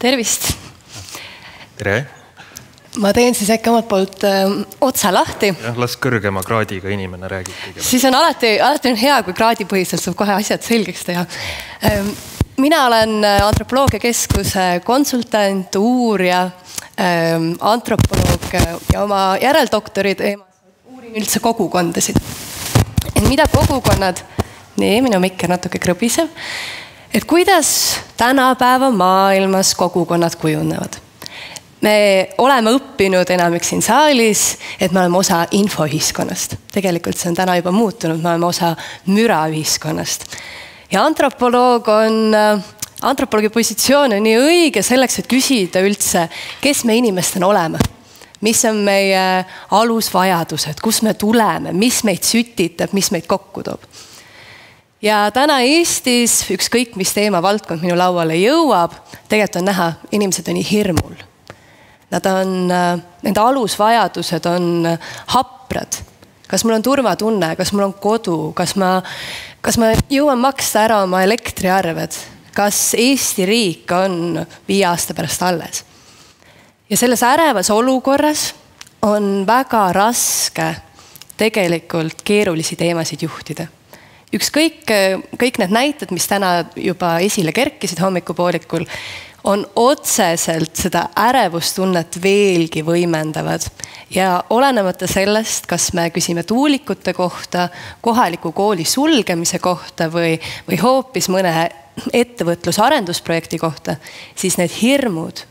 Tervist! Tere! Ma teen siis äkki omalt poolt otsa lahti. Jah, las kõrgema kraadiga inimene räägib kõigepealt. Siis on alati on hea, kui kraadipõhiselt saab kohe asjad selgeks teha. Mina olen Antropoloogia Keskuse konsultant, uurija, antropoloog ja oma järeldoktori teemas uurin üldse kogukondasid. Et mida kogukonnad, minu mikker natuke krõbisev, et kuidas tänapäeva maailmas kogukonnad kujunevad. Me oleme õppinud enamik siin saalis, et me oleme osa infoühiskonnast. Tegelikult see on täna juba muutunud, me oleme osa müraühiskonnast. Ja antropoloogi positsioon on nii õige selleks, et küsida üldse, kes me inimestena oleme. Mis on meie alusvajadused, kus me tuleme, mis meid sütitab, mis meid kokku toob. Ja täna Eestis ükskõik, mis teema valdkond minu lauale jõuab, tegelikult on näha, inimesed on nii hirmul. Nende alusvajadused on haprad. Kas mul on turvatunne, kas mul on kodu, kas ma jõuan maksta ära oma elektriarved, kas Eesti riik on 5 aasta pärast alles. Ja selles ärevas olukorras on väga raske tegelikult keerulisi teemasid juhtida. Kõik need näited, mis täna juba esile kerkisid hommikupoolikul, on otseselt seda ärevustunnet veelgi võimendavad. Ja olenemata sellest, kas me küsime tuulikute kohta, kohaliku kooli sulgemise kohta või hoopis mõne ettevõtlusarendusprojekti kohta, siis need hirmud,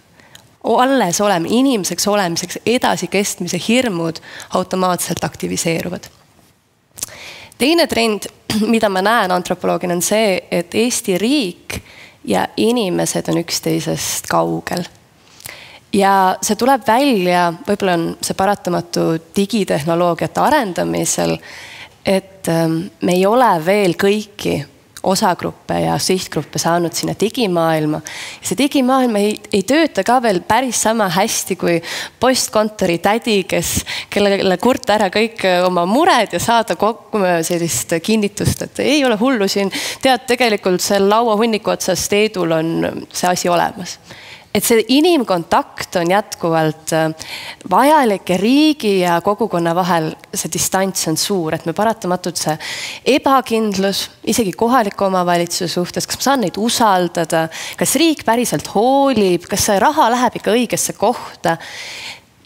alles oleme, inimeseks olemiseks edasi kestmise hirmud automaatselt aktiviseeruvad. Teine trend, mida ma näen antropoloogina, on see, et Eesti riik ja inimesed on üksteisest kaugel. Ja see tuleb välja, võib-olla on see paratamatu digitehnoloogiate arendamisel, et me ei ole veel kõiki osagruppe ja sihtgruppe saanud sinna digimaailma. Ja see digimaailm ei tööta ka veel päris sama hästi kui postkontori tädi, kellele kurta ära kõik oma mured ja saada kokku sellist kinnitust, et ei ole hullu siin. Tead, tegelikult seal laua hunniku otsas Teedul on see asi olemas. Et see inimkontakt on jätkuvalt vajalik ja riigi ja kogukonna vahel see distants on suur, et me paratamatult see ebakindlus, isegi kohaliku omavalitsuse suhtes, kas ma saan neid usaldada, kas riik päriselt hoolib, kas see raha läheb ikka õigesse kohta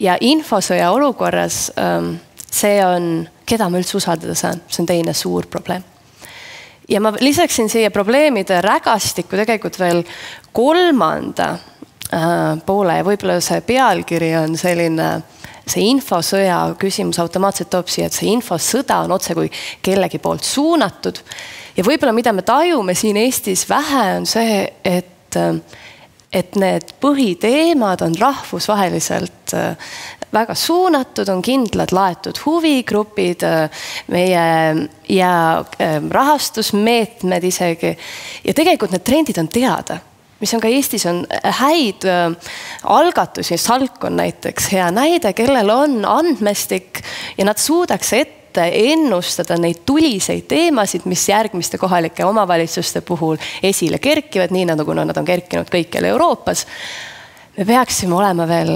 ja infosõja olukorras see on, keda ma üldse usaldada saan, see on teine suur probleem. Ja ma lisaksin siia probleemide rägastikku tegelikult veel kolmanda poole ja võib-olla see pealkiri on selline, see infosõja küsimus automaatselt toob siia, et see infosõda on otse kui kellegi poolt suunatud. Ja võib-olla mida me tajume siin Eestis vähe on see, et need põhiteemad on rahvusvaheliselt väga suunatud, on kindlad laetud huvigrupid, meie ja rahastusmeetmed isegi. Ja tegelikult need trendid on teada. Mis on ka Eestis on häid algatusi, Salk on näiteks hea näide, kellel on andmestik ja nad suudaks ette ennustada neid tuliseid teemasid, mis järgmiste kohalike omavalitsuste puhul esile kerkivad, nii nagu nad on kerkinud kõikjal Euroopas. Me peaksime olema veel,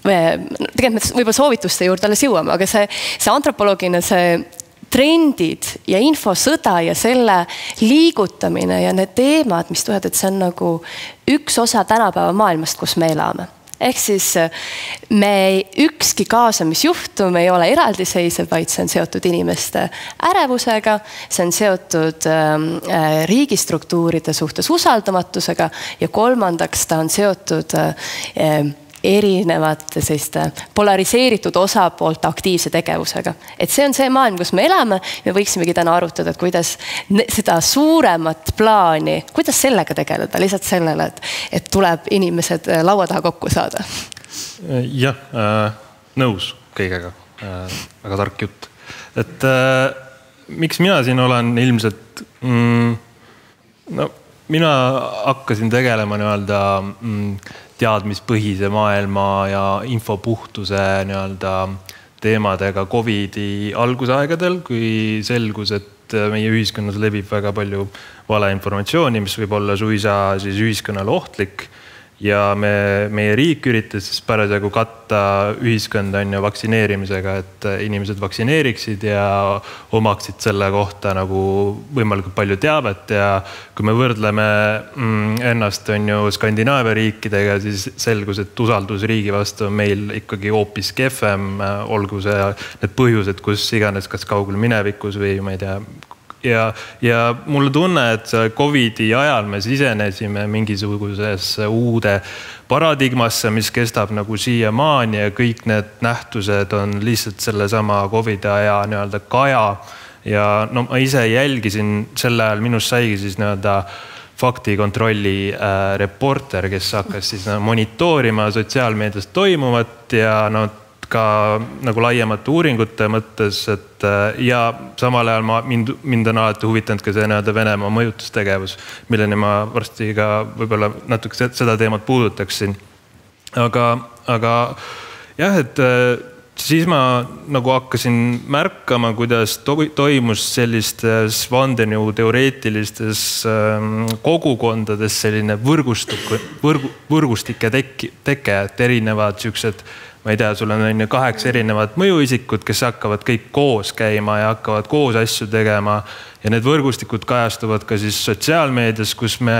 tegelikult võib-olla soovituste juurde alles jõuame, aga see antropoloogina see trendid ja infosõda ja selle liigutamine ja need teemad, mis tulevad, et see on nagu üks osa tänapäeva maailmast, kus me elame. Ehk siis ükski kaasamisjuhtum ei ole eraldiseisev, vaid see on seotud inimeste ärevusega, see on seotud riigistruktuuride suhtes usaldamatusega ja kolmandaks ta on seotud erinevate polariseeritud osapoolt aktiivse tegevusega. Et see on see maailm, kus me elame, me võiksimegi täna arutada, et kuidas seda suuremat plaani, kuidas sellega tegeleda, lihtsalt sellele, et tuleb inimesed laua taha kokku saada. Jah, nõus kõigega. Väga tark jutt. Et miks mina siin olen ilmselt, mina hakkasin tegelema teadmispõhise maailma ja infopuhtuse teemadega COVID-i algusaegadel, kui selgus, et meie ühiskonnas levib väga palju valeinformatsiooni, mis võib olla suisa ühiskonnale ohtlik ja meie riik üritas siis parasjagu katta ühiskonda on ju vaktsineerimisega, et inimesed vaktsineeriksid ja omaksid selle kohta nagu võimalikult palju teavet ja kui me võrdleme ennast on ju Skandinaavia riikidega, siis selgus, et usaldus riigi vastu on meil ikkagi hoopis kehvem, olgu see need põhjused, kus iganes, kas kaugel minevikus või ma ei tea. Ja mulle tunne, et Covidi ajal me sisenesime mingisugusesse uude paradigmasse, mis kestab nagu siiamaani ja kõik need nähtused on lihtsalt selle sama Covidi aja nii-öelda kaja. Ja no ma ise jälgisin selle ajal, minust saigi siis nii-öelda faktikontrolli reporter, kes hakkas siis monitoorima sotsiaalmeedias toimuvat ja ka nagu laiemate uuringute mõttes, et ja samal ajal mind on alati huvitanud ka see nii-öelda Venemaa mõjutustegevus, milleni ma varsti ka võib-olla natuke seda teemat puudutaksin. Aga jah, et siis ma nagu hakkasin märkama, kuidas toimus sellistes vandenõuteoreetilistes kogukondades selline võrgustike teke, et erinevad siuksed ma ei tea, sul on 8 erinevat mõjuisikut, kes hakkavad kõik koos käima ja hakkavad koos asju tegema. Ja need võrgustikud kajastuvad ka siis sotsiaalmeedias, kus me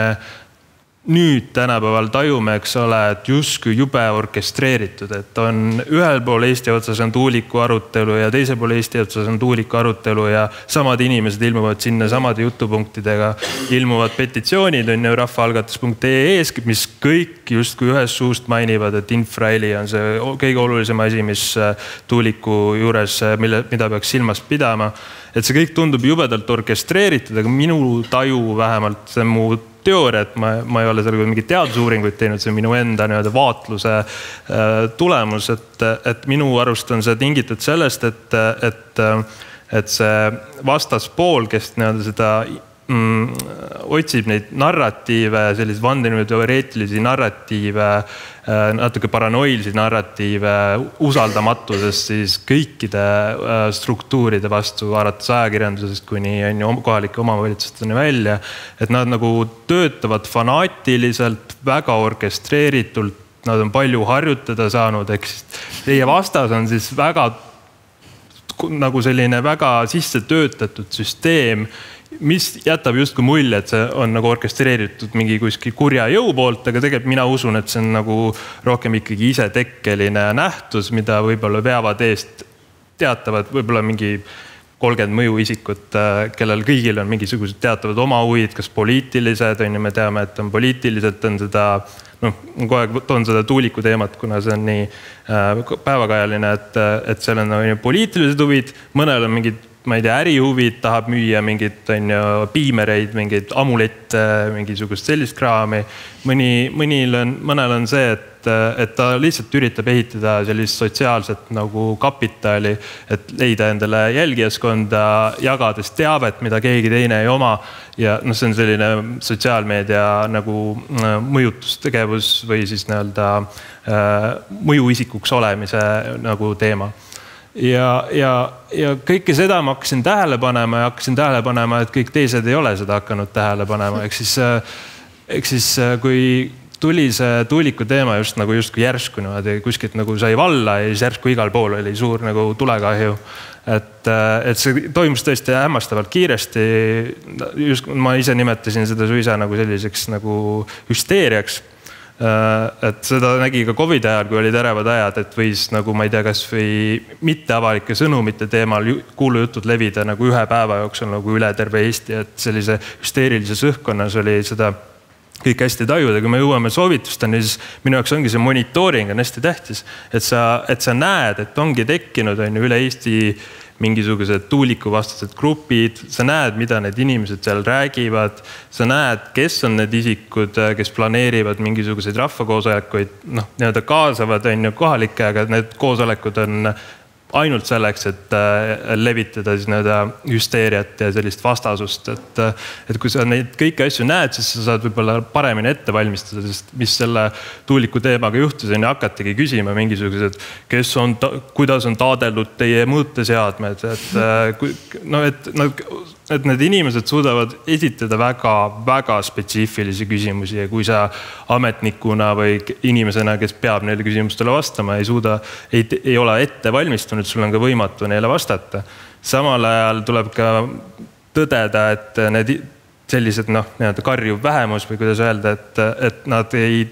nüüd tänapäeval tajume, eks ole, et justkui jube orkestreeritud, et on ühel pool Eesti otsas on Tuuliku arutelu ja teisel pool Eesti otsas on Tuuliku arutelu ja samad inimesed ilmuvad sinna samade jutupunktidega, ilmuvad petitsioonid on ju rahvaalgatus.ee-s, mis kõik justkui ühes suust mainivad, et infraheli on see kõige olulisem asi, mis Tuuliku juures, mida peaks silmas pidama. Et see kõik tundub jubedalt orkestreeritud, aga minu taju vähemalt, see on mu teooria, et ma ei ole seal mingi teadusuuringuid teinud, see on minu enda vaatluse tulemus, et minu arust on see tingitud sellest, et see vastaspool, kes seda otsib neid narratiive, selliseid vandenõuteoreetilisi narratiive, natuke paranoilisi narratiive usaldamatusest siis kõikide struktuuride vastu, alates ajakirjandusest kuni kohalike omavalitsusteni välja, et nad nagu töötavad fanaatiliselt, väga orkestreeritult, nad on palju harjutada saanud, eks teie vastas on siis väga nagu selline väga sisse töötatud süsteem, mis jätab justkui mulje, et see on nagu orkestreeritud mingi kuskil kurja jõu poolt, aga tegelikult mina usun, et see on nagu rohkem ikkagi isetekkeline nähtus, mida võib-olla veavad eest teatavad võib-olla mingi 30 mõjuisikut, kellel kõigil on mingisugused teatavad oma huvid, kas poliitilised, on ju, me teame, et on poliitiliselt on seda, kogu aeg toon seda Tuuliku teemat, kuna see on nii päevakajaline, et seal on poliitilised huvid, mõnel on mingid, ma ei tea, ärihuvid, tahab müüa mingid piimereid, mingid amulette, mingisugust sellist kraami. Mõnel on see, et ta lihtsalt üritab ehitada sellist sotsiaalset nagu kapitali, et leida endale jälgijaskonda, jagades teavet, mida keegi teine ei oma. Ja see on selline sotsiaalmeedia nagu mõjutustegevus või siis mõjuisikuks olemise nagu teema. Ja kõike seda ma hakkasin tähele panema ja hakkasin tähele panema, et kõik teised ei ole seda hakanud tähele panema. Ehk siis kui tuli see Tuuliku teema justkui järsku kuskilt nagu sai valla ja järsku igal pool oli suur nagu tulekahju. Et see toimus tõesti hämmastavalt kiiresti. Ma ise nimetasin seda suisa nagu selliseks nagu hüsteeriaks. Et seda nägi ka Covid ajal, kui olid ärevad ajad, et võis nagu ma ei tea, kas või mitteavalike sõnumite teemal kuulujutud levida nagu ühe päeva jooksul nagu üle terve Eesti, et sellise hüsteerilises õhkkonnas oli seda kõik hästi tajuda. Kui me jõuame soovitusteni, siis minu jaoks ongi see monitooring on hästi tähtis, et sa näed, et ongi tekkinud üle Eesti mingisugused Tuuliku vastased grupid, sa näed, mida need inimesed seal räägivad, sa näed, kes on need isikud, kes planeerivad mingisuguseid rahvakoosolekuid, nii-öelda kaasavad kohalikke, aga need koosolekud on ainult selleks, et levitada siis hüsteeriat ja sellist vastasust. Et kui sa neid kõiki asju näed, siis sa saad võib-olla paremini ette valmistada, sest mis selle Tuuliku teemaga juhtus, hakatigi küsima mingisugused, kuidas on taadelnud teie mõõteseadmed. et need inimesed suudavad esitada väga spetsiifilisi küsimusi ja kui sa ametnikuna või inimesena, kes peab neile küsimustele vastama, ei ole ette valmistunud, sul on ka võimatu neile vastata. Samal ajal tuleb ka tõdeda, et need sellised karjuv vähemus või kuidas öelda, et nad ei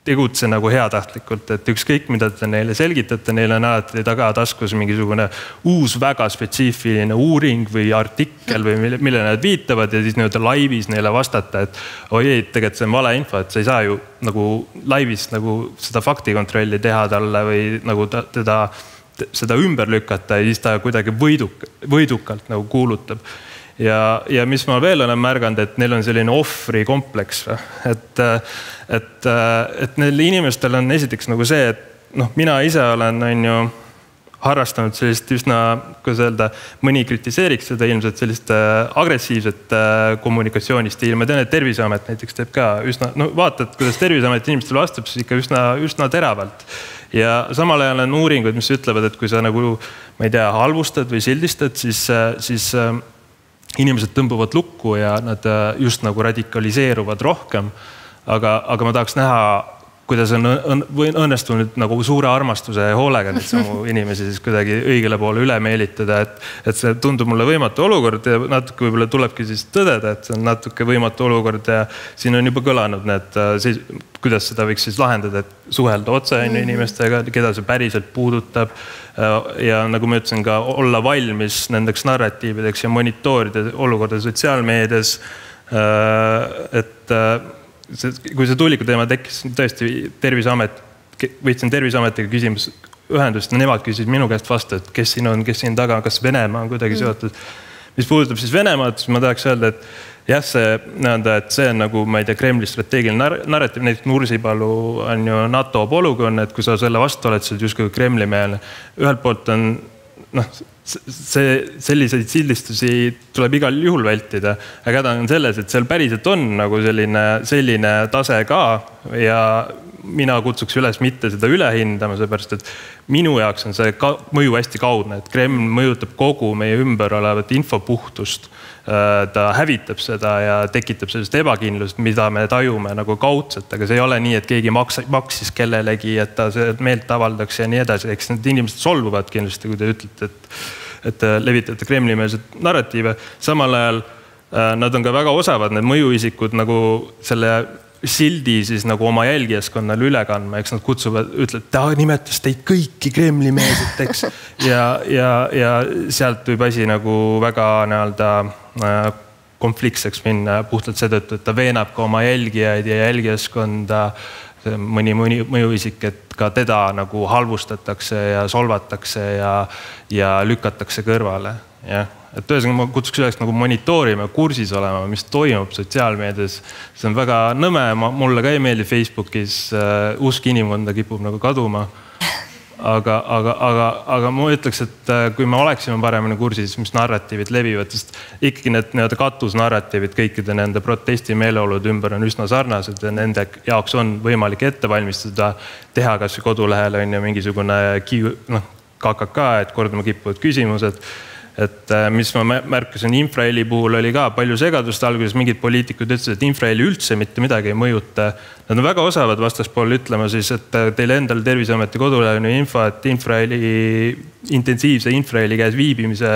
tegutse nagu heatahtlikult, et ükskõik mida te neile selgitate, neil on alati tagataskus mingisugune uus väga spetsiifiline uuring või artikkel või mille nad viitavad ja siis laivis neile vastata, et oi, tegelikult see on vale info, et sa ei saa ju nagu laivis nagu seda faktikontrolli teha talle või nagu seda ümber lükata ja siis ta kuidagi võidukalt nagu kuulutab. Ja mis ma veel olen märganud, et neil on selline ohvri kompleks, et neil inimestel on esiteks nagu see, et mina ise olen harrastanud sellist üsna, kuidas öelda, mõni kritiseeriks seda ilmselt sellist agressiivset kommunikatsioonistiili. Ma tean, et Terviseamet näiteks teeb ka üsna, vaatad, kuidas Terviseamet inimestele vastab, siis ikka üsna teravalt. Ja samal ajal on uuringud, mis ütlevad, et kui sa nagu, ma ei tea, halvustad või sildistad, siis inimesed tõmbuvad lukku ja nad just nagu radikaliseeruvad rohkem. Aga ma tahaks näha, kuidas on õnnestunud nagu suure armastuse ja hoolega neid samu inimesi siis kuidagi õigele poole üle meelitada, et see tundub mulle võimatu olukord ja natuke võib-olla tulebki siis tõdeda, et see on natuke võimatu olukord ja siin on juba kõlanud kuidas seda võiks siis lahendada, et suhelda otse inimestega, keda see päriselt puudutab ja nagu ma ütlesin ka, olla valmis nendeks narratiivideks ja monitoorida olukorda sotsiaalmeedias, et kui see tuuliku teema tekkis, tõesti võtsin Terviseametiga küsimus ühendust, nemad küsisid minu käest vastu, et kes siin on, kes siin taga, kas Venemaa on kuidagi seotud. Mis puudutab siis Venemaad, siis ma tahaks öelda, et jah, see on nagu, ma ei tea, Kremli strateegiline narratiiv, näiteks Nursipalu on ju NATO polügoon, et kui sa selle vastu oled, siis justkui Kremli-meelne. Ühelt poolt on, selliseid sildistusi tuleb igal juhul vältida, aga häda on selles, et seal päriselt on nagu selline tase ka ja mina kutsuks üles mitte seda üle hindama, seepärast, et minu jaoks on see mõju hästi kaudne, et Kreml mõjutab kogu meie ümber olevat infopuhtust. Ta hävitab seda ja tekitab sellist ebakindlust, mida me tajume nagu kaudselt, aga see ei ole nii, et keegi maksis kellelegi, et ta meelt avaldaks ja nii edasi. Eks need inimesed solvuvad kindlasti, kui te ütlete, et levitate Kremli-meelset narratiive. Samal ajal nad on ka väga osavad, need mõjuisikud nagu selle sildi siis nagu oma jälgijaskonnale üle kandma, eks nad kutsuvad, ütlevad, ta nimetas teid kõiki Kremli-meelseteks ja sealt võib asi nagu väga konfliktseks minna puhtalt seetõttu, et ta veenab ka oma jälgijaid ja jälgijaskonda mõni mõjuisik, et ka teda nagu halvustatakse ja solvatakse ja lükatakse kõrvale. Et ühesõnaga ma kutsuks üles nagu monitoorima, kursis olema, mis toimub sotsiaalmeedias. See on väga nõme, mulle ka ei meeldi Facebookis, usk inimkonda kipub nagu kaduma. Aga ma ütleks, et kui me oleksime paremini kursis, mis narratiivid levivad, sest ikkagi need katusnarratiivid kõikide nende protesti meeleolud ümber on üsna sarnased ja nende jaoks on võimalik ette valmistada, teha kas kodulehel on ju mingisugune KKK, et kordama kippuvad küsimused. Et mis ma märkasin infraheli puhul oli ka palju segadust alguses, mingid poliitikud ütlesid, et infraheli üldse mitte midagi ei mõjuta. Nad on väga osavad vastaspool ütlema siis, et teil endal Terviseameti kodulehel on info, et intensiivse infraheli käes viibimise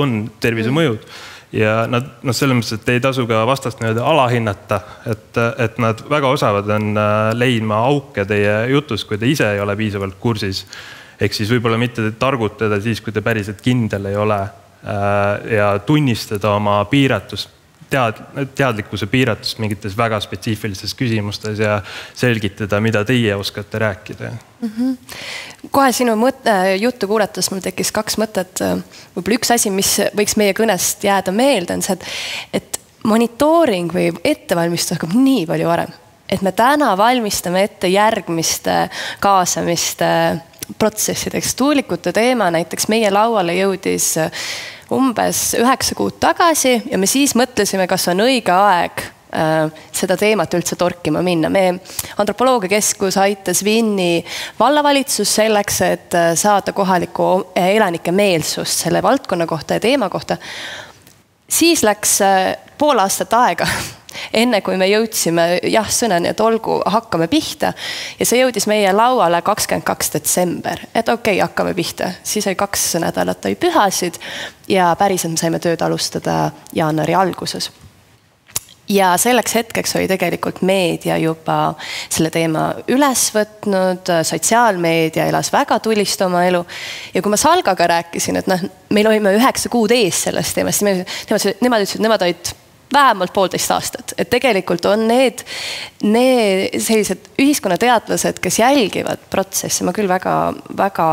on tervisemõjud. Ja nad selles mõttes, et ei tasu ka vastast alahinnata, et nad väga osavad on leidma auke teie jutus, kui te ise ei ole piisavalt kursis. Ehk siis võib-olla mitte targutada siis, kui te päriselt kindel ei ole ja tunnistada oma piiratust, teadlikkuse piiratust mingites väga spetsiifilistes küsimustes ja selgitada, mida teie oskate rääkida. Kohe sinu juttu kuulates mul tekkis kaks mõtet. Võib-olla üks asi, mis võiks meie kõnest jääda meelde, on see, et monitooring või ettevalmistus hakkab nii palju varem. Et me täna valmistame ette järgmiste kaasamiste protsessideks. Tuulikute teema näiteks meie lauale jõudis umbes 9 kuud tagasi ja me siis mõtlesime, kas on õige aeg seda teemat üldse torkima minna. Me antropoloogiakeskus aitas Vinni vallavalitsus selleks, et saada kohaliku elanike meelsust selle valdkonna kohta ja teema kohta. Siis läks pool aastat aega, enne kui me jõudsime jah-sõnani, et olgu, hakkame pihta. Ja see jõudis meie lauale 22. detsember, et okei, hakkame pihta. Siis oli 2 nädalat oli pühasid ja päriselt me saime tööd alustada jaanuari alguses. Ja selleks hetkeks oli tegelikult meedia juba selle teema üles võtnud, sotsiaalmeedia elas väga tulist oma elu. Ja kui ma Salgaga rääkisin, et meil olime 9 kuud ees sellest teemast, nemad ütlesid, nemad olid vähemalt 1,5 aastat. Et tegelikult on need sellised ühiskonnateadlased, kes jälgivad protsessi. Ma küll väga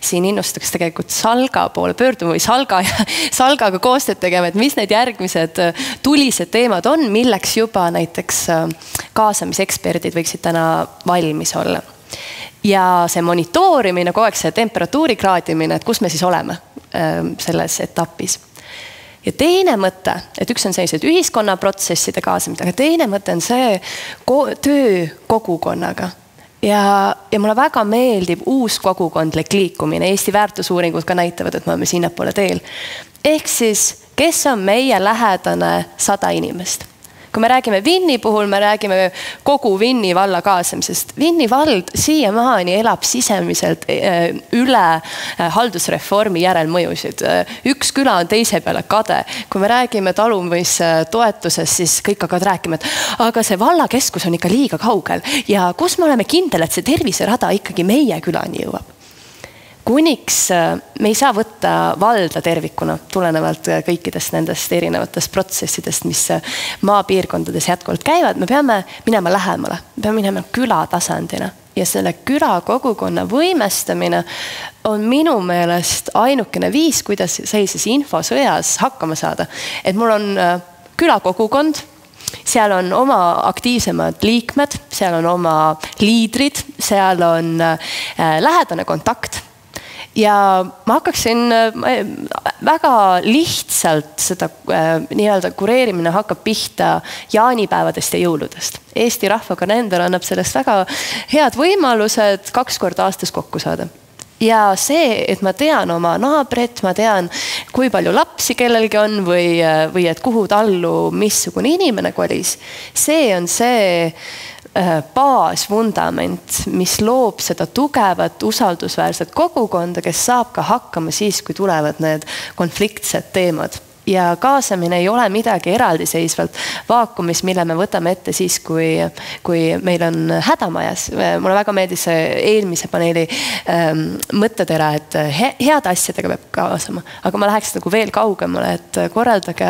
siin innustaks tegelikult Salga poole pöörduma või Salgaga koostööd tegema, et mis need järgmised tulised teemad on, milleks juba näiteks kaasamiseksperdid võiksid täna valmis olla. Ja see monitoorimine, kogu aeg see temperatuuri kraadimine, et kus me siis oleme selles etapis. Ja teine mõte, et üks on sellised ühiskonnaprotsesside kaasamine, aga teine mõte on see töö kogukonnaga. Ja mulle väga meeldib uus kogukondlik liikumine. Eesti väärtusuuringud ka näitavad, et me oleme sinnapoole teel. Ehk siis, kes on meie lähedane 100 inimest? Kui me räägime Vinni puhul, me räägime kogu Vinni valla kaasamisest. Vinni vald siiamaani elab sisemiselt üle haldusreformi järelmõjusid. Üks küla on teise peale kade. Kui me räägime talumistoetusest, siis kõik hakkavad rääkima, et aga see vallakeskus on ikka liiga kaugel. Ja kus me oleme kindel, et see terviserada ikkagi meie külani jõuab? Kuniks me ei saa võtta valda tervikuna, tulenevalt kõikidest nendest erinevatest protsessidest, mis maapiirkondades jätkuvalt käivad. Me peame minema lähemale, me peame minema küla tasandina. Ja selle küla kogukonna võimestamine on minu meelest ainukene viis, kuidas sellises infosõjas hakkama saada. Et mul on küla kogukond, seal on oma aktiivsemad liikmed, seal on oma liidrid, seal on lähedane kontakt. Ja ma hakkaksin väga lihtsalt seda nii-öelda kureerimine hakkab pihta jaanipäevadest ja jõuludest. Eesti rahvakalender annab sellest väga head võimalused 2 korda aastas kokku saada. Ja see, et ma tean oma naabrit, ma tean, kui palju lapsi kellelgi on või et kuhu tallu missugune inimene kolis, see on see baasvundament, mis loob seda tugevat, usaldusväärset kogukonda, kes saab ka hakkama siis, kui tulevad need konfliktsed teemad. Ja kaasamine ei ole midagi eraldiseisvalt vaakumis, mille me võtame ette siis, kui meil on hädamajas. Mulle väga meeldis eelmise paneeli mõttetera, et head asjadega peab kaasama. Aga ma läheks nagu veel kaugemale, et korraldage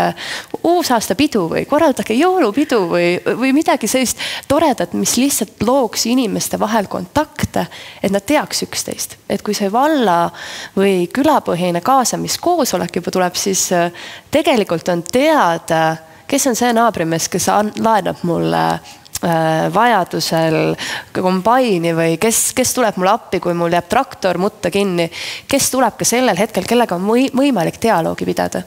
uusaastapidu või korraldage jõulupidu või midagi sellist toredat, mis lihtsalt looks inimeste vahel kontakte, et nad teaks üksteist. Et kui see valla või külapõhine kaasamiskoosolek juba tuleb, siis tegelikult on teada, kes on see naabrimees, kes laenab mulle vajadusel kombaini või kes tuleb mulle appi, kui mul jääb traktor mutta kinni, kes tuleb ka sellel hetkel, kellega on võimalik dialoogi pidada.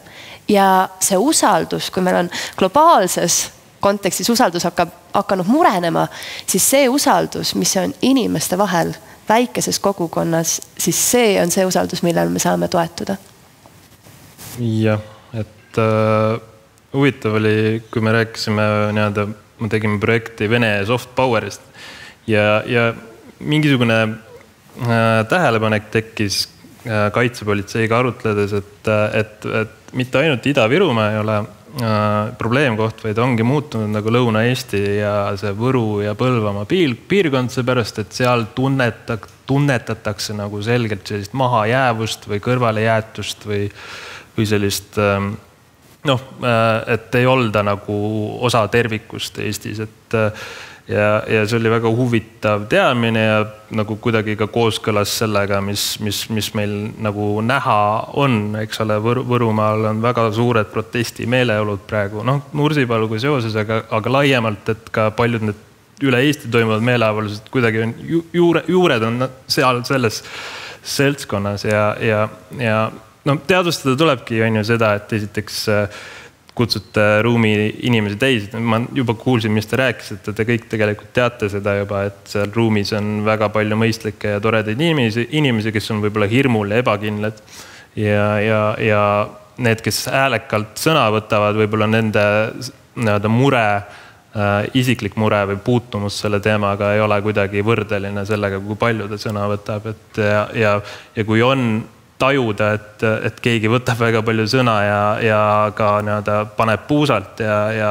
Ja see usaldus, kui meil on globaalses kontekstis usaldus hakanud murenema, siis see usaldus, mis on inimeste vahel väikeses kogukonnas, siis see on see usaldus, millel me saame toetuda. Jah. Huvitav oli, kui me rääkisime me tegime projekti Vene soft powerist ja mingisugune tähelepanek tekkis kaitsepolitseiga arutledes, et mitte ainult Ida-Virumaa ei ole probleemkoht, vaid ongi muutunud nagu Lõuna-Eesti ja see Võru ja Põlvamaa piirkond, seepärast, et seal tunnetatakse nagu selgelt sellist mahajäävust või kõrvalejäetust või sellist et ei olda nagu osa tervikust Eestis, ja see oli väga huvitav teadmine ja nagu kuidagi ka kooskõlas sellega, mis meil nagu näha on, eks ole, Võrumaal on väga suured protestimeeleolud praegu, Nursipaluga seoses, aga laiemalt, et ka paljud need üle Eesti toimuvad meeleavaldused kuidagi on juured on seal selles seltskonnas ja teadvustada tulebki seda, et esiteks kutsute ruumi inimesi täis. Ma juba kuulsin, mis te rääkisite, te kõik tegelikult teate seda juba, et seal ruumis on väga palju mõistlikke ja toredaid inimesi, kes on võib-olla hirmul ja ebakindlad. Ja need, kes häälekalt sõna võtavad, võib-olla nende nii-öelda mure, isiklik mure või puutumus selle teemaga ei ole kuidagi võrdeline sellega, kui palju ta sõna võtab. Ja kui on tajuda, et keegi võtab väga palju sõna ja ka nii-öelda paneb puusalt ja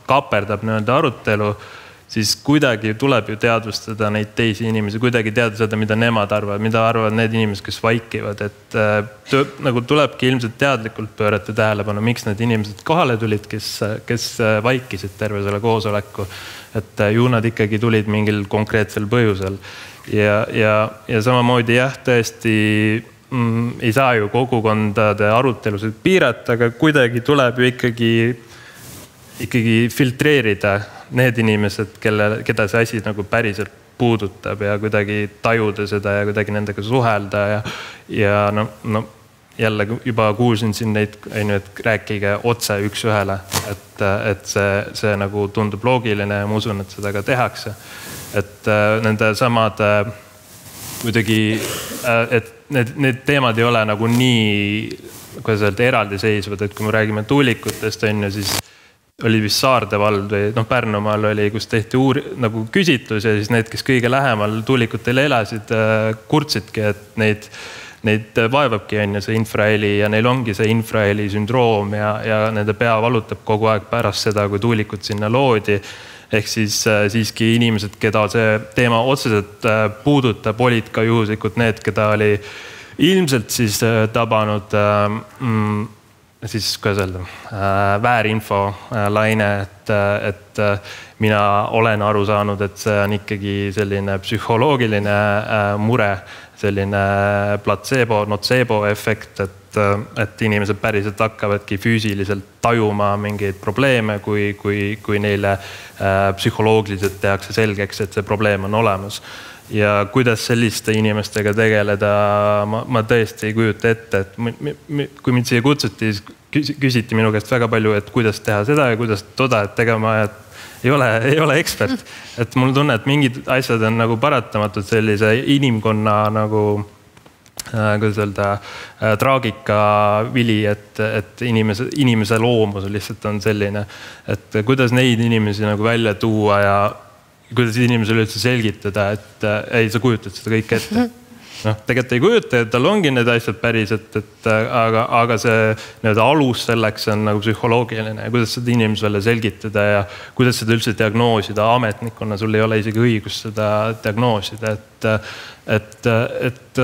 kaaperdab nii-öelda arutelu, siis kuidagi tuleb ju teadvustada neid teisi inimesi, kuidagi teadvustada, mida nemad arvavad, mida arvavad need inimesed, kes vaikivad. Et nagu tulebki ilmselt teadlikult pöörata tähelepanu, miks need inimesed kohale tulid, kes vaikisid terve selle koosoleku. Et ju nad ikkagi tulid mingil konkreetsel põhjusel. Ja samamoodi tõesti ei saa ju kogukondade arutelusid piirata, aga kuidagi tuleb ju ikkagi filtreerida need inimesed, keda see asi nagu päriselt puudutab ja kuidagi tajuda seda ja kuidagi nendega suhelda ja no jälle juba kuulsin siin neid, et rääkige otse üks ühele, et see nagu tundub loogiline ja ma usun, et seda ka tehakse. Et nende samade kuidagi, et need teemad ei ole nagu nii, kuidas öelda, eraldiseisvad, et kui me räägime tuulikutest, siis oli vist Saarde vald või Pärnumaal oli, kus tehti nagu küsitlus ja siis need, kes kõige lähemal tuulikutele elasid, kurtsidki, et neid vaevabki see infraheli ja neil ongi see infraheli sündroom ja nende pea valutab kogu aeg pärast seda, kui tuulikud sinna loodi. Ehk siis siiski inimesed, keda see teema otseselt puudutab, olid ka juhuslikult need, keda oli ilmselt siis tabanud siis, kuidas öelda, väärinfo laine, et mina olen aru saanud, et see on ikkagi selline psühholoogiline mure, selline placebo, nocebo efekt, et inimesed päriselt hakkavadki füüsiliselt tajuma mingeid probleeme, kui neile psühholoogiliselt tehakse selgeks, et see probleem on olemas. Ja kuidas selliste inimestega tegeleda, ma tõesti ei kujuta ette, et kui mind siia kutsuti, küsiti minu käest väga palju, et kuidas teha seda ja kuidas toda, et tegema, et ei ole ekspert. Et mul tunne, et mingid asjad on nagu paratamatud sellise inimkonna nagu, kuidas öelda, traagika vili, et inimese loomus lihtsalt on selline, et kuidas neid inimesi nagu välja tuua ja kuidas inimesele üldse selgitada, et ei, sa kujutad seda kõik ette. Tegelikult ei kujuta, et tal ongi need asjad päriselt, aga see alus selleks on nagu psühholoogiline ja kuidas seda inimesele selgitada ja kuidas seda üldse diagnoosida ametnikuna, sul ei ole isegi õigus seda diagnoosida, et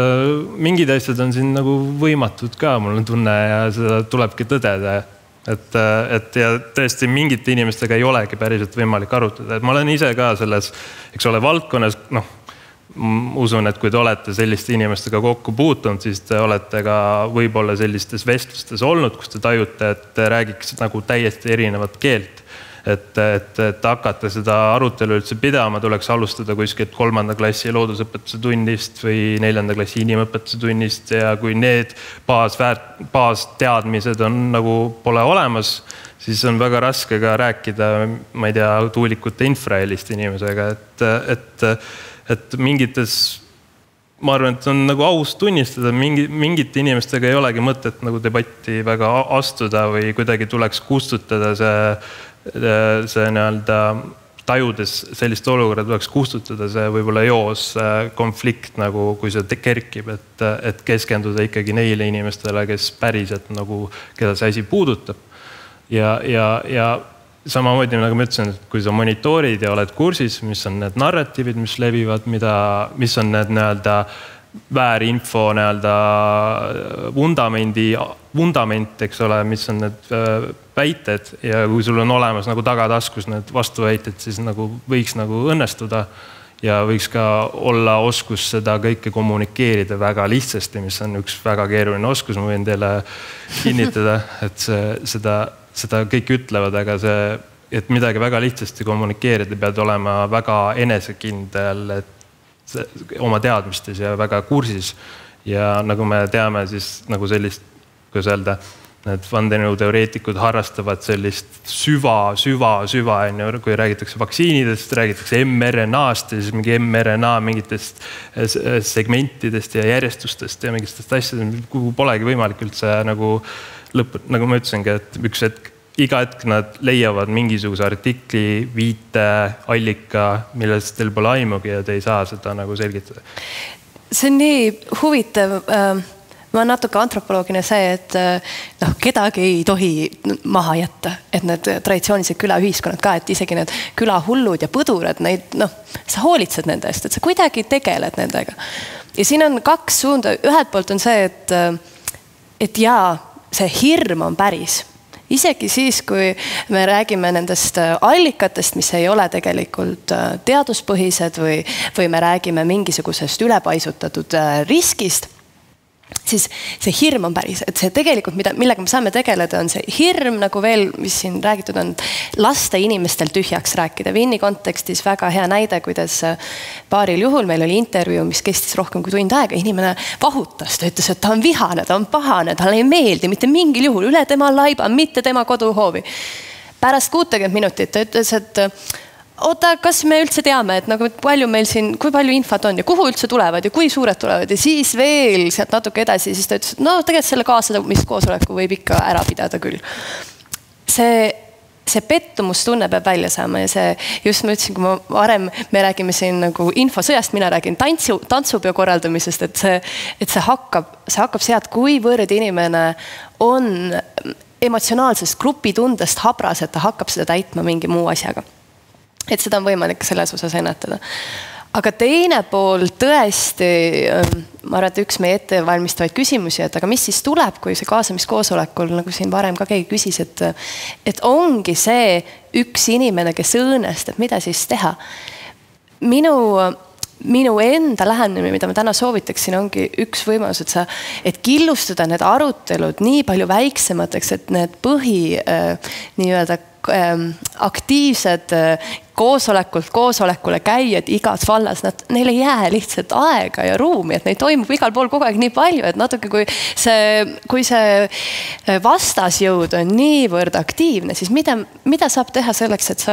mingid asjad on siin nagu võimatud ka, mul on tunne ja seda tulebki tõdeda. Et ja tõesti mingite inimestega ei olegi päriselt võimalik arutada. Et ma olen ise ka selles, eks ole, valdkonnas, usun, et kui te olete selliste inimestega kokku puutunud, siis te olete ka võib-olla sellistes vestlustes olnud, kus te tajute, et räägiks nagu täiesti erinevat keelt. Et hakata seda arutelu üldse pidama, tuleks alustada kuskilt 3. klassi loodusõpetuse tunnist või 4. klassi inimõpetuse tunnist ja kui need baasteadmised on nagu pole olemas, siis on väga raske ka rääkida, ma ei tea, tuulikute infrahelist inimesega, et mingites, ma arvan, et on nagu aus tunnistada, mingite inimestega ei olegi mõtet nagu debatti väga astuda või kuidagi tuleks kustutada see nii-öelda tajudes sellist olukorda tuleks kustutada see võib-olla joos konflikt, nagu kui see kerkib, et keskenduda ikkagi neile inimestele, kes päriselt nagu, keda see asi puudutab. Ja samamoodi, nagu ma ütlesin, et kui sa monitoorid ja oled kursis, mis on need narratiivid, mis levivad, mis on need nii-öelda väärinfo nii-öelda vundament, eks ole, mis on need väited ja kui sul on olemas nagu tagataskus need vastuväited, siis nagu võiks nagu õnnestuda ja võiks ka olla oskus seda kõike kommunikeerida väga lihtsasti, mis on üks väga keeruline oskus, ma võin teile kinnitada, et seda kõik ütlevad, aga et midagi väga lihtsasti kommunikeerida, pead olema väga enesekindel, oma teadmistes ja väga kursis ja nagu me teame, siis nagu sellist, kuidas öelda, need vandenõuteoreetikud harrastavad sellist süva, kui räägitakse vaktsiinidest, räägitakse mRNA-st ja siis mingi mRNA mingitest segmentidest ja järjestustest ja mingitest asjadest, kuhu polegi võimalik üldse nagu nagu ma ütlesingi, et üks hetk, iga hetk nad leiavad mingisuguse artikli, viite, allika, millest teil pole aimugi ja te ei saa seda nagu selgitada. See on nii huvitav. Ma olen natuke antropoloogine see, et kedagi ei tohi maha jätta, et need traditsioonilised külaühiskonnad ka, et isegi need külahullud ja põdurad, sa hoolitsed nende eest, et sa kuidagi tegeled nendega. Ja siin on kaks suunda. Ühelt poolt on see, et jaa, see hirm on päris. Isegi siis, kui me räägime nendest allikatest, mis ei ole tegelikult teaduspõhised või me räägime mingisugusest ülepaisutatud riskist, siis see hirm on päris, et see tegelikult, millega me saame tegeleda, on see hirm, nagu veel, mis siin räägitud on, lasta inimestel tühjaks rääkida. Vinni kontekstis väga hea näide, kuidas paaril juhul meil oli intervjuu, mis kestis rohkem kui tund aega. Inimene vahutas, ta ütles, et ta on vihane, ta on pahane, talle ei meeldi mitte mingil juhul üle tema laiba, mitte tema koduhoovi. Pärast 60 minutit ta ütles, et oota, kas me üldse teame, et nagu palju meil siin, kui palju infot on ja kuhu üldse tulevad ja kui suured tulevad ja siis veel sealt natuke edasi, siis ta ütles, et tegelikult selle kaasamiskoosoleku võib ikka ära pidada küll. See pettumustunne peab välja saama ja see, just ma ütlesin, kui ma varem me räägime siin nagu infosõjast, mina räägin tantsupeo korraldamisest, et see hakkab sealt, kuivõrd inimene on emotsionaalsest grupitundest habras, et ta hakkab seda täitma mingi muu asjaga. Et seda on võimalik selles osas ennetada. Aga teine pool tõesti, ma arvan, et üks meie ettevalmistavaid küsimusi, et aga mis siis tuleb, kui see kaasamiskoosolekul, nagu siin varem ka keegi küsis, et ongi see üks inimene, kes õõnest, et mida siis teha. Minu enda lähenemine, mida ma täna soovitaksin, ongi üks võimalus, et killustada need arutelud nii palju väiksemateks, et need nii-öelda aktiivsed koosolekult koosolekule käijad igas vallas, neil ei jää lihtsalt aega ja ruumi, et neid toimub igal pool kogu aeg nii palju, et natuke kui see vastasjõud on niivõrd aktiivne, siis mida saab teha selleks, et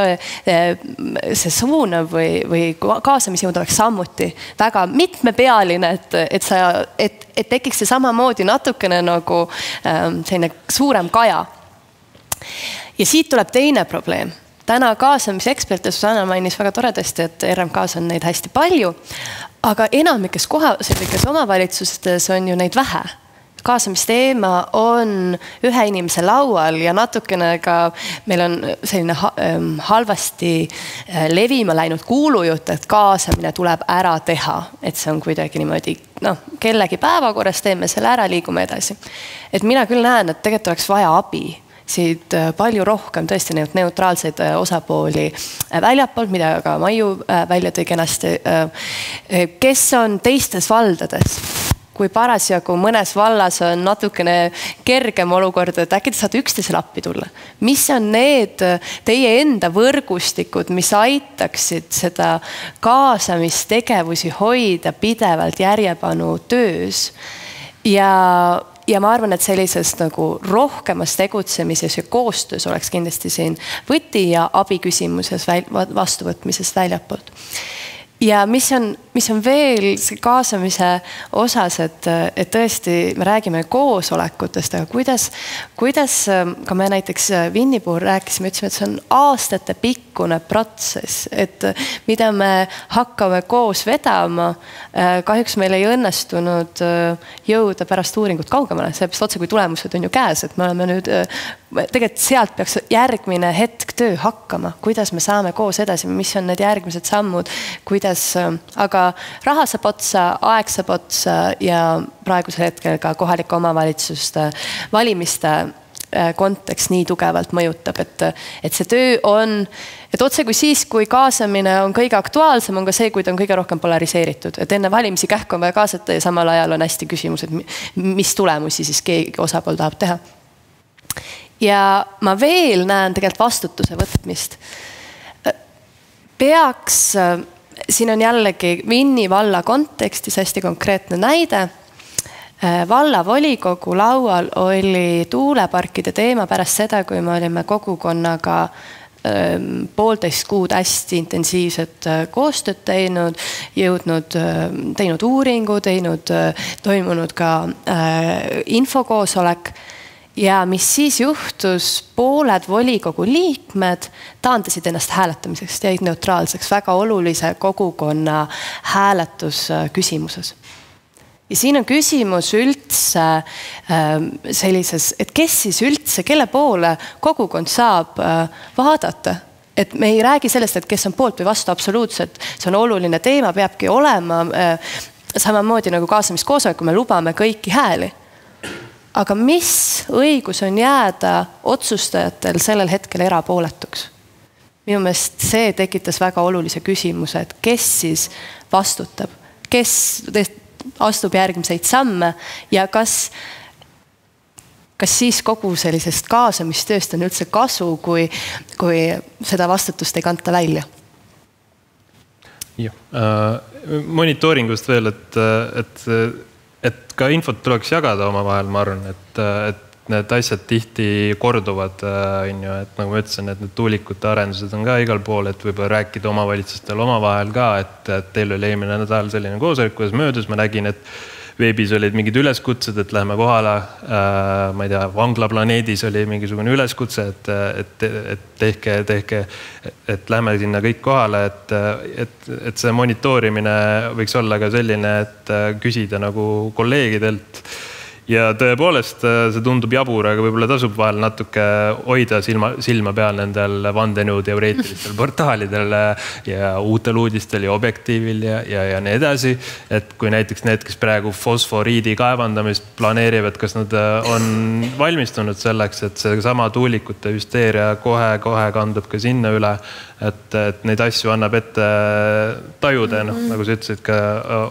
see suunav või kaasamisjõud oleks samuti väga mitmepealine, et tekiks see samamoodi natukene nagu selline suurem kaja. Ja siit tuleb teine probleem. Täna kaasamiseksperte Susanna mainis väga toredasti, et RMKs on neid hästi palju, aga enamikes kohalikes omavalitsustes on ju neid vähe. Kaasamisteema on ühe inimese laual ja natukene ka meil on selline halvasti levima läinud kuulujutt, et kaasamine tuleb ära teha, et see on kuidagi niimoodi, kellegi päevakorras teeme selle ära, liigume edasi. Et mina küll näen, et tegelikult oleks vaja abi. Siit palju rohkem tõesti neutraalseid osapooli väljapoolt, mida ka Maiu välja tõi kenasti, kes on teistes valdades. Kui parasjagu mõnes vallas on natukene kergem olukord, et äkki te saate üksteisele appi tulla. Mis on need teie enda võrgustikud, mis aitaksid seda kaasamistegevusi hoida pidevalt järjepanu töös ja ma arvan, et sellises nagu rohkemas tegutsemises ja koostöös oleks kindlasti siin võti ja abi küsimuses vastuvõtmisest väljapoolt. Ja mis on veel see kaasamise osas, et tõesti me räägime koosolekutest, aga kuidas ka me näiteks Vinni puhul rääkisime, ütlesime, et see on aastate pikkune protsess, et mida me hakkame koos vedama, kahjuks meil ei õnnestunud jõuda pärast uuringut kaugemale, seepärast otse kui tulemused on ju käes, et me oleme nüüd tegelikult sealt peaks järgmine hetk töö hakkama, kuidas me saame koos edasi, mis on need järgmised sammud, aga raha saab otsa, aeg saab otsa ja praegusel hetkel ka kohalike omavalitsuste valimiste kontekst nii tugevalt mõjutab, et see töö on, et otse kui siis, kui kaasamine on kõige aktuaalsem, on ka see, kui ta on kõige rohkem polariseeritud, et enne valimisi kähku on vaja kaasata ja samal ajal on hästi küsimus, et mis tulemusi siis keegi osapool tahab teha. Ja ma veel näen tegelikult vastutuse võtmist. Siin on jällegi Vinni valla kontekstis hästi konkreetne näide. Valla volikogu laual oli tuuleparkide teema pärast seda, kui me olime kogukonnaga 1,5 kuud hästi intensiivset koostööd teinud, teinud uuringu, toimunud ka infokoosolek. ja mis siis juhtus, pooled volikogu liikmed taandasid ennast hääletamiseks, jäid neutraalseks väga olulise kogukonna hääletusküsimuses. Ja siin on küsimus üldse sellises, et kes siis üldse, kelle poole kogukond saab vaadata. Et me ei räägi sellest, et kes on poolt või vastu absoluutselt, see on oluline teema, peabki olema samamoodi nagu kaasamiskoosolek, kui me lubame kõiki hääli. Aga mis õigus on jääda otsustajatel sellel hetkel erapooletuks? Minu meelest see tekitas väga olulise küsimuse, et kes siis vastutab, kes astub järgmiseid samme ja kas siis kogu sellisest kaasamistööst on üldse kasu, kui seda vastutust ei kanta välja? Monitooringust veel, et ka infot tuleks jagada omavahel, ma arvan, et need asjad tihti korduvad, et nagu ma ütlesin, et need tuulikute arendused on ka igal pool, et võib-olla rääkida omavalitsustel omavahel ka, et teil oli eelmine nädal selline koosolek, kuidas möödus, ma nägin, et veebis olid mingid üleskutsed, et lähme kohale, ma ei tea, Vanglaplaneedis oli mingisugune üleskutse, et tehke, et lähme sinna kõik kohale, et see monitoorimine võiks olla ka selline, et küsida nagu kolleegidelt. Ja tõepoolest see tundub jabur, aga võib-olla tasub vahel natuke hoida silma peal nendel vandenõuteoreetilistel portaalidel ja uutel uudistel ja objektiivil ja nii edasi. Et kui näiteks need, kes praegu fosforiidi kaevandamist planeerivad, kas nad on valmistunud selleks, et see sama tuulikute hüsteeria kohe kandub ka sinna üle, et neid asju annab ette tajuda, nagu sa ütlesid, ka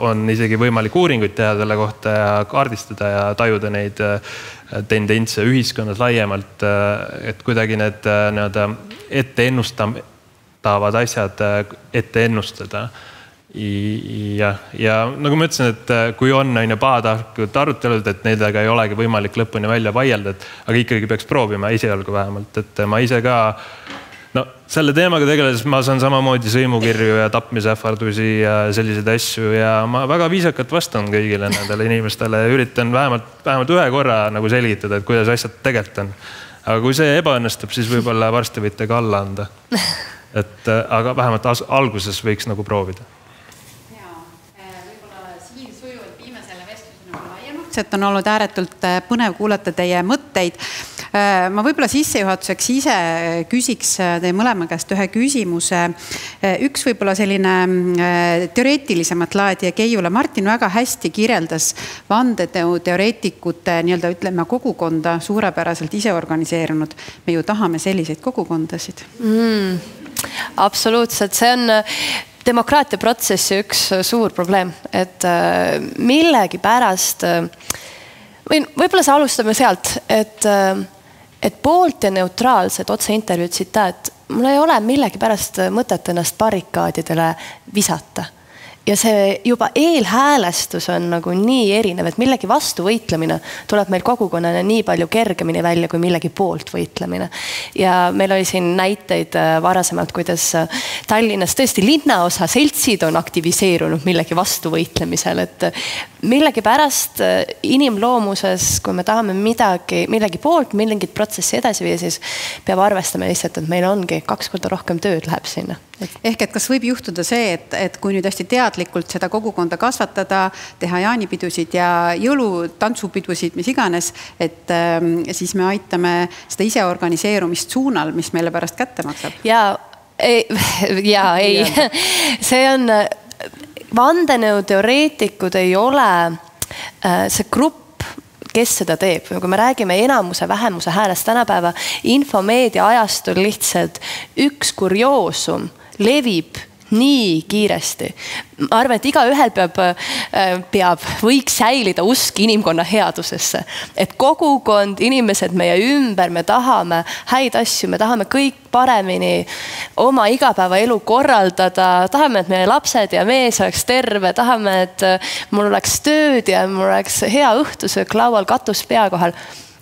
on isegi võimalik uuringuid teha selle kohta ja kaardistada ja tajuda neid tendentse ühiskonnas laiemalt, et kuidagi need ette ennustavad asjad ette ennustada. Ja nagu ma ütlesin, et kui on pahatahtlikud arutelud, et nendega ei olegi võimalik lõpuni välja vaielda, aga ikkagi peaks proovima esialgu vähemalt, et ma ise ka selle teemaga tegeledes ma saan samamoodi sõimukirju ja tapmisähvardusi ja selliseid asju ja ma väga viisakalt vastan kõigile nendele inimestele ja üritan vähemalt ühe korra nagu selgitada, et kuidas asjad tegelikult on. Aga kui see ebaõnnestub, siis võib-olla varsti võite ka alla anda. Aga vähemalt alguses võiks nagu proovida. Võib-olla siin sujuvalt viime selle vestluse nagu laiemaks, et on olnud ääretult põnev kuulata teie mõtteid. Ma võib-olla sissejuhatuseks ise küsiks teie mõlema käest ühe küsimuse. Üks võib-olla selline teoreetilisemat laadi ja Keijule. Martin väga hästi kirjeldas vandeteoreetikute ütleme kogukonda suurepäraselt ise organiseerunud. Me ju tahame selliseid kogukondasid. Absoluutselt, see on demokraatia protsessi üks suur probleem, et millegi pärast või võib-olla see alustame sealt, et poolt ja neutraalsed otseintervjuud tsitaat, mul ei ole millegi pärast mõtet ennast barrikaadidele visata. Ja see juba eelhäälestus on nagu nii erinev, et millegi vastu võitlemine tuleb meil kogukonnana nii palju kergemini välja kui millegi poolt võitlemine. Ja meil oli siin näiteid varasemalt, kuidas Tallinnas tõesti linnaosa seltsid on aktiviseerunud millegi vastu võitlemisel, et millegi pärast inimloomuses, kui me tahame millegi poolt, mingit protsessi edasi viia, siis peab arvestama lihtsalt, et meil ongi 2 korda rohkem tööd läheb sinna. Ehk et kas võib juhtuda see, et kui nüüd hästi teadlikult seda kogukonda kasvatada, teha jaanipidusid ja jõulutantsupidusid, mis iganes, et siis me aitame seda ise organiseerumist suunal, mis meile pärast kätte maksab? Ei. See on, vandenõuteoreetikud ei ole see grupp, kes seda teeb. Kui me räägime enamuse, vähemuse häälest tänapäeva, infomeedia ajastul lihtsalt üks kurioosum levib nii kiiresti. Ma arvan, et igaühel võiks säilida usk inimkonna headusesse. Et kogukond, inimesed meie ümber, me tahame häid asju, me tahame kõik paremini oma igapäevaelu korraldada, tahame, et meie lapsed ja mees oleks terve, tahame, et mul oleks tööd ja mul oleks hea õhtusöök laual, katus pea kohal.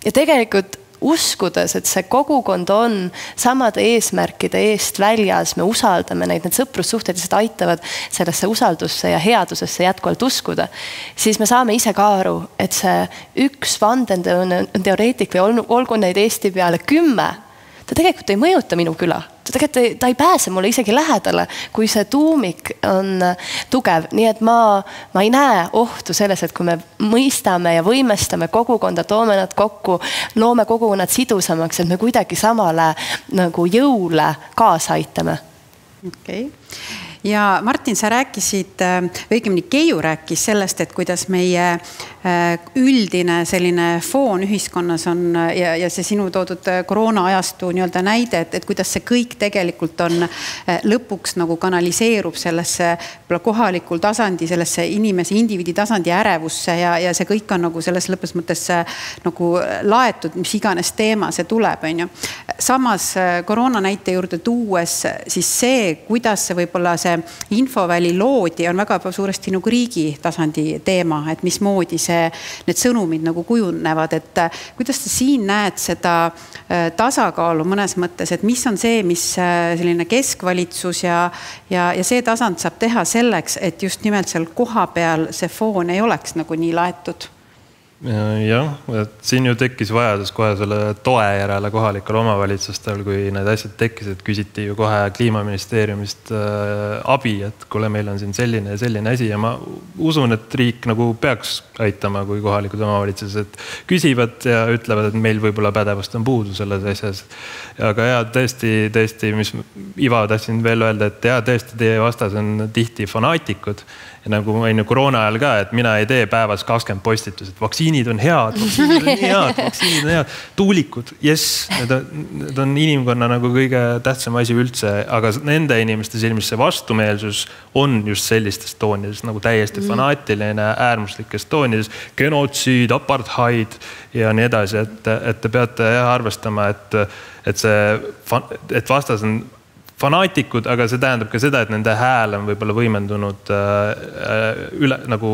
Ja tegelikult uskudes, et see kogukond on samade eesmärkide eest väljas, me usaldame neid, need sõprussuhted lihtsalt aitavad sellesse usaldusse ja headusesse jätkuvalt uskuda, siis me saame ise ka aru, et see üks vandeteoreetik või olgu neid Eesti peale 10, ta tegelikult ei mõjuta minu küla. Ta ei pääse mulle isegi lähedale, kui see tuumik on tugev. Nii et ma ei näe ohtu selles, et kui me mõistame ja võimestame kogukonda, toome nad kokku, loome kogukonnad sidusamaks, et me kuidagi samale nagu jõule kaasa aitame. Okei. Ja Martin, sa rääkisid, õigemini Keiu rääkis sellest, et kuidas meie üldine selline foon ühiskonnas on ja see sinu toodud koroona ajastu nii-öelda näide, et kuidas see kõik tegelikult on lõpuks nagu kanaliseerub sellesse kohalikul tasandi, sellesse inimese indiviidi tasandi ärevusse ja see kõik on nagu selles lõpus mõttes nagu laetud, mis iganes teema see tuleb, on ju. Samas koroona näite juurde tuues siis see, kuidas see võib-olla see infoväli loodi on väga suuresti nagu riigi tasandi teema, et mismoodi need sõnumid nagu kujunevad, et kuidas sa siin näed seda tasakaalu mõnes mõttes, et mis on see, mis selline keskvalitsus ja see tasand saab teha selleks, et just nimelt seal koha peal see foon ei oleks nagu nii laetud? Jah, et siin ju tekkis vajadus kohe selle toe järele kohalikul omavalitsustel, kui need asjad tekkisid, küsiti ju kohe Kliimaministeeriumist abi, et kuule, meil on siin selline ja selline asi ja ma usun, et riik nagu peaks aitama, kui kohalikud omavalitsused küsivad ja ütlevad, et meil võib-olla pädevust on puudu selles asjas. Aga ja tõesti, mis Iva tahtsin veel öelda, et ja tõesti teie vastas on tihti fanaatikud. Ja nagu ma ju koroona ajal ka, et mina ei tee päevas 20 postitus, et vaktsiinid on head, vaktsiinid on head, tuulikud, yes, need on inimkonna nagu kõige tähtsam asi üldse, aga nende inimeste silmis see vastumeelsus on just sellistes toonides, nagu täiesti fanaatiline, äärmuslikes toonides, genotsiid, apartheid ja nii edasi, et te peate arvestama, et vastas on fanaatikud, aga see tähendab ka seda, et nende hääl on võib-olla võimendunud nagu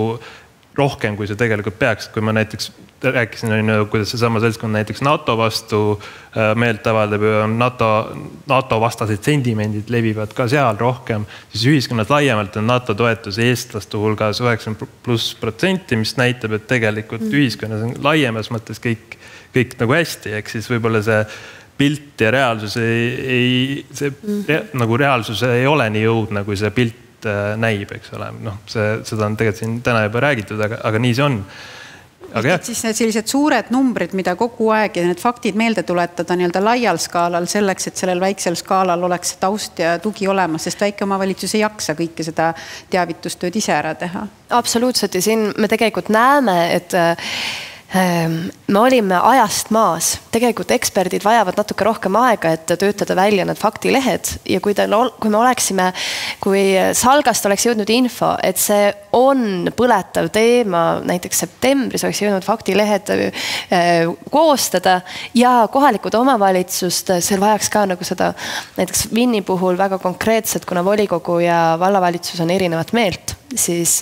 rohkem, kui see tegelikult peaks. Kui ma näiteks rääkisin, kuidas see sama seltskond näiteks NATO vastu meelt avaldab ja NATO vastased sentimendid levivad ka seal rohkem, siis ühiskonnas laiemalt on NATO toetus eestlaste hulgas 90+%, mis näitab, et tegelikult ühiskonnas on laiemas mõttes kõik nagu hästi, ehk siis võib-olla see pilt ja reaalsus nagu reaalsus ei ole nii jõudne, kui see pilt näib, eks ole. Seda on tegelikult siin täna juba räägitud, aga nii see on. Siis need sellised suured numbrid, mida kogu aeg ja need faktid meelde tuletada nii-öelda laial skaalal selleks, et sellel väiksel skaalal oleks taust ja tugi olemas, sest väike omavalitsus ei jaksa kõike seda teavitustööd ise ära teha. Absoluutselt ja siin me tegelikult näeme, et me olime ajast maas. Tegelikult eksperdid vajavad natuke rohkem aega, et töötada välja need faktilehed ja kui me oleksime, kui Salgast oleks jõudnud info, et see on põletav teema, näiteks septembris oleks jõudnud faktilehed koostada ja kohalikud omavalitsust, seal vajaks ka nagu seda näiteks Vinni puhul väga konkreetselt, kuna volikogu ja vallavalitsus on erinevat meelt, siis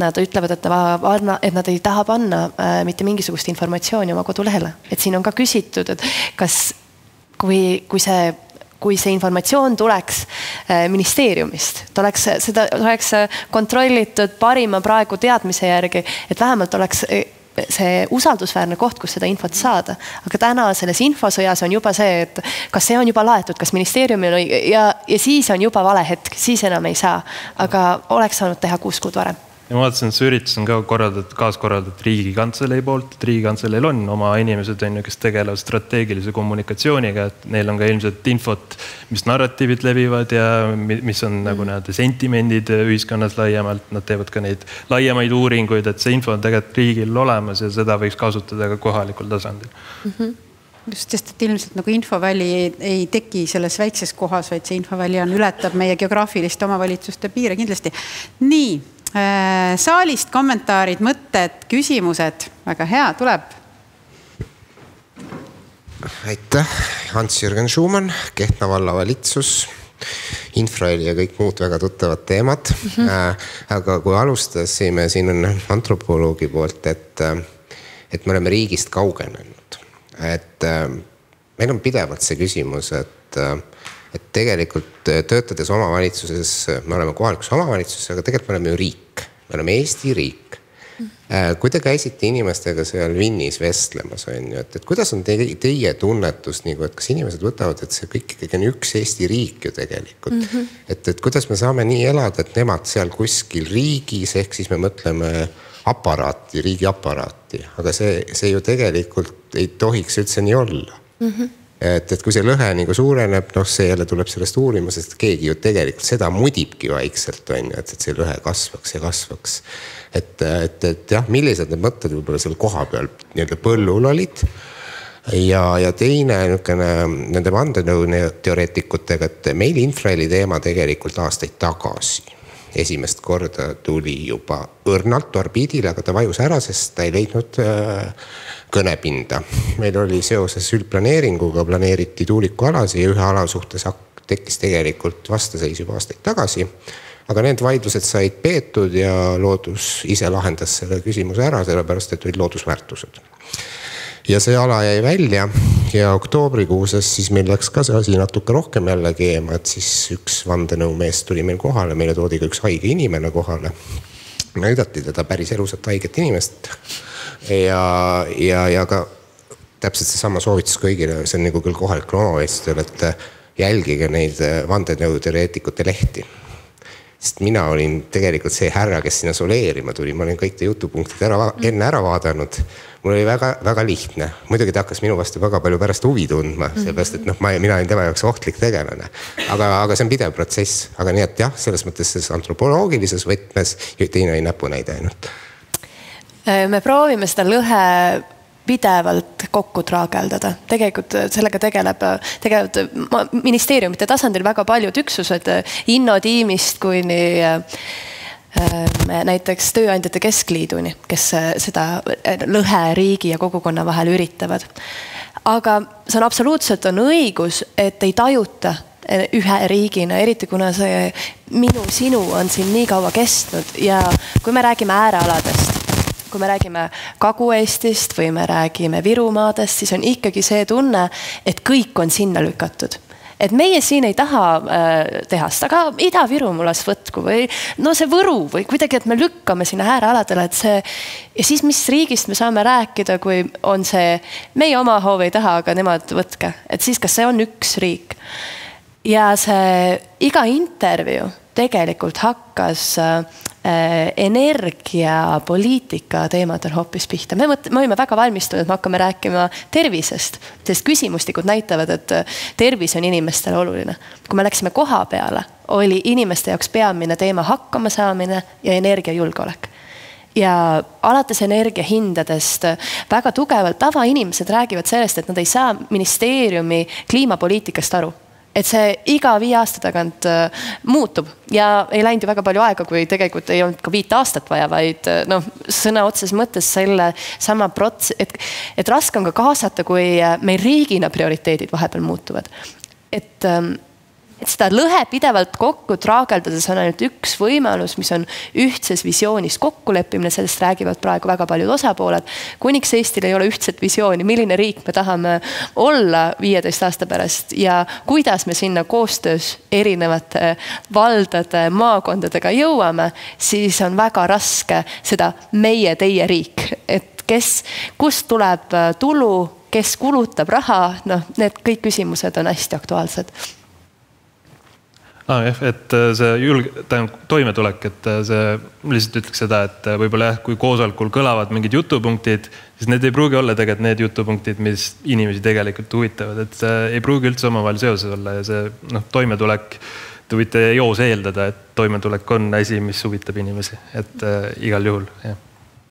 nad ütlevad, et nad ei taha panna mitte mingisugust informatsiooni oma kodulehele. Et siin on ka küsitud, et kas kui see informatsioon tuleks ministeeriumist, seda oleks kontrollitud parima praegu teadmise järgi, et vähemalt oleks see usaldusväärne koht, kus seda infot saada. Aga täna selles infosõjas on juba see, et kas see on juba laetud, kas ministeeriumil ja siis on juba vale hetk, siis enam ei saa. Aga oleks saanud teha 6 kuud varem. Ja ma vaatasin, et see üritus on ka kaaskorraldatud Riigikantselei poolt, et Riigikantseleil on oma inimesed, kes tegelevad strateegilise kommunikatsiooniga, et neil on ka ilmselt infot, mis narratiivid levivad ja mis on nagu sentimendid ühiskonnas laiemalt. Nad teevad ka neid laiemaid uuringuid, et see info on tegelikult riigil olemas ja seda võiks kasutada ka kohalikul tasandil. Just, sest et ilmselt nagu infoväli ei teki selles väikses kohas, vaid see infoväli ületab meie geograafiliste omavalitsuste piire kindlasti. Nii. Saalist kommentaarid, mõtted, küsimused. Väga hea, tuleb. Aitäh, Hans-Jürgen Schumann, Kehtna vallavalitsus, infraeli ja kõik muud väga tuttavad teemad. Aga kui alustasime, siin on antropoloogi poolt, et me oleme riigist kaugenenud. et meil on pidevalt see küsimus, et tegelikult töötades omavalitsuses, me oleme kohalikus omavalitsuses, aga tegelikult me oleme ju riik, me oleme Eesti riik. Kui te käisite inimestega seal Vinnis vestlemas, et kuidas on teie tunnetus, et kas inimesed võtavad, et see kõik ikkagi on üks Eesti riik ju tegelikult, et kuidas me saame nii elada, et nemad seal kuskil riigis, ehk siis me mõtleme aparaati, riigi aparaati, aga see ju tegelikult ei tohiks üldse nii olla. Et kui see lõhe nagu suureneb, see jälle tuleb sellest uurimusest, et keegi ju tegelikult seda mudibki vaikselt, et see lõhe kasvaks ja kasvaks. Et jah, millised need mõtted võib-olla seal koha peal nii-öelda põllul olid ja teine nende vandenõu teoreetikutega, et meil infraheli teema tegelikult aastaid tagasi esimest korda tuli juba õrnalt orbiidile, aga ta vajus ära, sest ta ei leidnud kõnepinda. Meil oli seoses üldplaneeringuga planeeriti tuulikualasi ja ühe ala suhtes tekkis tegelikult vastaseis juba aastaid tagasi. Aga need vaidlused said peetud ja loodus ise lahendas selle küsimuse ära, sellepärast et olid loodusväärtused. Ja see ala jäi välja ja oktoobrikuuses siis meil läks ka see asi natuke rohkem jälle keema, et siis üks vandenõumees tuli meil kohale, meile toodi ka üks haige inimene kohale. Näidati teda päris elusat haiget inimest ja ka täpselt see sama soovitus kõigile, see on nagu küll kohalikul omavalitsustel, et jälgige neid vandenõuteoreetikute lehti. Sest mina olin tegelikult see härra, kes sinna soleerima tuli, ma olin kõik te jutupunktid enne ära vaadanud. Mul oli väga lihtne. Muidugi ta hakkas minu vastu väga palju pärast huvi tundma, sellepärast, et mina olin tema jaoks ohtlik tegelane. Aga see on pidev protsess. Aga nii, et jah, selles mõttes antropoloogilises võtmes ja teine oli näpunäide ainult. Me proovime seda lõhe pidevalt kokku traageldada. Tegelikult sellega tegelevad ministeeriumite tasandil väga paljud üksused innotiimist kuni näiteks Tööandjate Keskliiduni, kes seda lõhe riigi ja kogukonna vahel üritavad. Aga see on absoluutselt õigus, et ei tajuta ühe riigina, eriti kuna see minu-sinu on siin nii kaua kestnud ja kui me räägime äärealadest, kui me räägime Kagu-Eestist või me räägime Virumaadest, siis on ikkagi see tunne, et kõik on sinna lükatud. Et meie siin ei taha tehast, aga Ida-Virumalas võtku või see Võru või kuidagi, et me lükkame sinna äärealadele, et see ja siis mis riigist me saame rääkida, kui on see meie oma hoov ei taha, aga nemad võtke. Et siis kas see on üks riik. Ja see iga intervjuu tegelikult hakkas energiapoliitika teemadel hoopis pihta. Me olime väga valmistunud, et me hakkame rääkima tervisest, sest küsimustikud näitavad, et tervis on inimestele oluline. Kui me läksime koha peale, oli inimeste jaoks peamine teema hakkama saamine ja energiajulgeolek. Ja alates energiahindadest väga tugevalt tavainimesed räägivad sellest, et nad ei saa ministeeriumi kliimapoliitikast aru. Et see iga 5 aasta tagant muutub ja ei läinud ju väga palju aega, kui tegelikult ei olnud ka 5 aastat vaja, vaid sõna otses mõttes selle sama protsess, et raske on ka kaasata, kui meil riigina prioriteedid vahepeal muutuvad. Et seda lõhe pidevalt kokku traageldades on ainult üks võimalus, mis on ühtses visioonis kokkuleppimine, sellest räägivad praegu väga paljud osapooled. Kuniks Eestil ei ole ühtset visiooni, milline riik me tahame olla 15 aasta pärast ja kuidas me sinna koostöös erinevate valdade, maakondadega jõuame, siis on väga raske seda meie, teie riik. Et kust tuleb tulu, kes kulutab raha, need kõik küsimused on hästi aktuaalsed. Et see toimetulek, et see lihtsalt ütleks seda, et võib-olla kui koosolekul kõlavad mingid jutupunktid, siis need ei pruugi olla tegelikult need jutupunktid, mis inimesi tegelikult huvitavad, et see ei pruugi üldse omavahel seoses olla ja see toimetulek, te võite joos eeldada, et toimetulek on asi, mis huvitab inimesi, et igal juhul, jah.